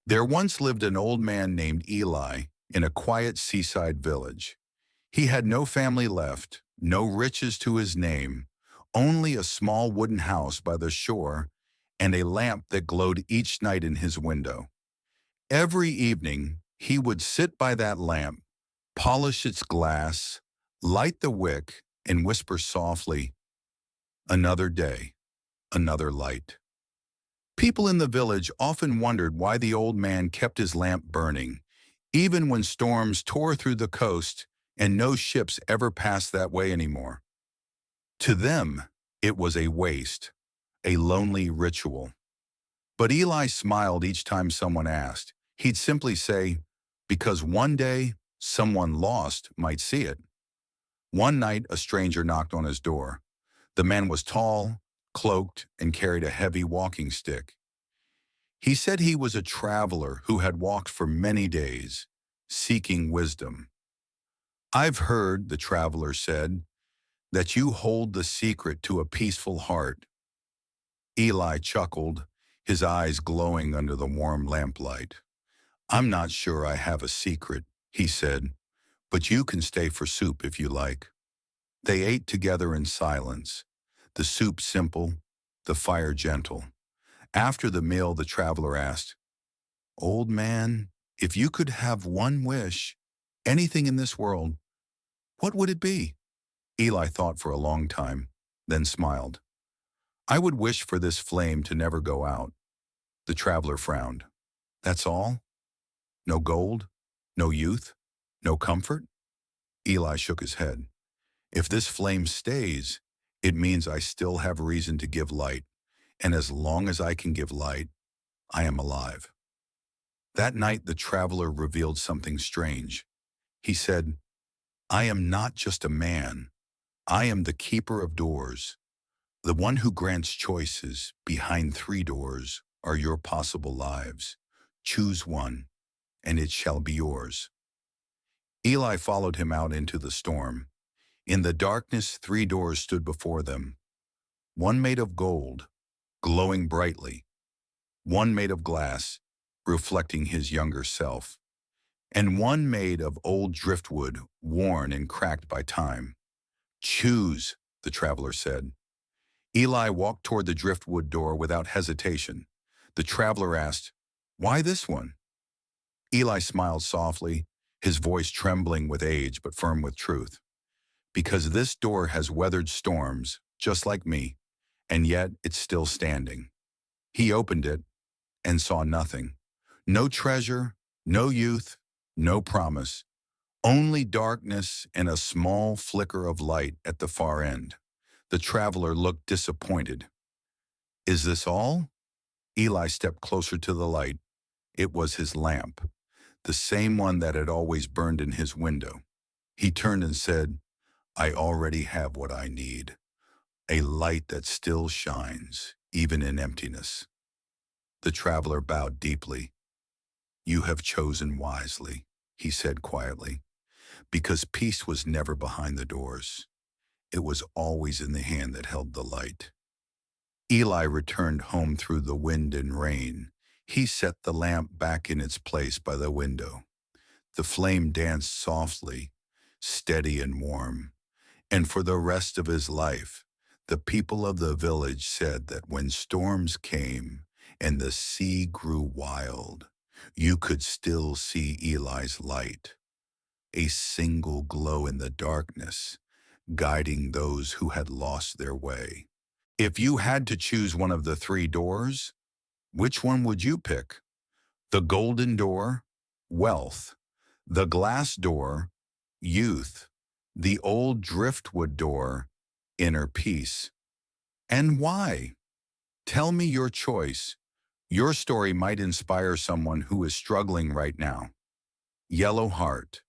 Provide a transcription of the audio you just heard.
There once lived an old man named Eli in a quiet seaside village. He had no family left, no riches to his name, only a small wooden house by the shore and a lamp that glowed each night in his window. Every evening, he would sit by that lamp, polish its glass, light the wick, and whisper softly, "Another day, another light." People in the village often wondered why the old man kept his lamp burning, even when storms tore through the coast and no ships ever passed that way anymore. To them, it was a waste, a lonely ritual. But Eli smiled each time someone asked. He'd simply say, because one day, someone lost might see it. One night, a stranger knocked on his door. The man was tall, cloaked, and carried a heavy walking stick. He said he was a traveler who had walked for many days, seeking wisdom. "I've heard," the traveler said, "that you hold the secret to a peaceful heart." Eli chuckled, his eyes glowing under the warm lamplight. "I'm not sure I have a secret," he said, "but you can stay for soup if you like." They ate together in silence, the soup simple, the fire gentle. After the meal, the traveler asked, "Old man, if you could have one wish, anything in this world, what would it be?" Eli thought for a long time, then smiled. "I would wish for this flame to never go out." The traveler frowned. "That's all? No gold? No youth? No comfort?" Eli shook his head. "If this flame stays, it means I still have reason to give light, and as long as I can give light, I am alive." That night, the traveler revealed something strange. He said, "I am not just a man. I am the keeper of doors. The one who grants choices. Behind three doors are your possible lives. Choose one, and it shall be yours." Eli followed him out into the storm. In the darkness, three doors stood before them. One made of gold, glowing brightly. One made of glass, reflecting his younger self. And one made of old driftwood, worn and cracked by time. "Choose," the traveler said. Eli walked toward the driftwood door without hesitation. The traveler asked, "Why this one?" Eli smiled softly, his voice trembling with age but firm with truth. "Because this door has weathered storms, just like me, and yet it's still standing." He opened it and saw nothing. No treasure, no youth, no promise. Only darkness and a small flicker of light at the far end. The traveler looked disappointed. "Is this all?" Eli stepped closer to the light. It was his lamp, the same one that had always burned in his window. He turned and said, "I already have what I need, a light that still shines, even in emptiness." The traveler bowed deeply. "You have chosen wisely," he said quietly, "because peace was never behind the doors. It was always in the hand that held the light." Eli returned home through the wind and rain. He set the lamp back in its place by the window. The flame danced softly, steady and warm. And for the rest of his life, the people of the village said that when storms came and the sea grew wild, you could still see Eli's light, a single glow in the darkness, guiding those who had lost their way. If you had to choose one of the three doors, which one would you pick? The golden door, wealth; the glass door, youth; the old driftwood door, inner peace. And why? Tell me your choice. Your story might inspire someone who is struggling right now. Yellow Heart.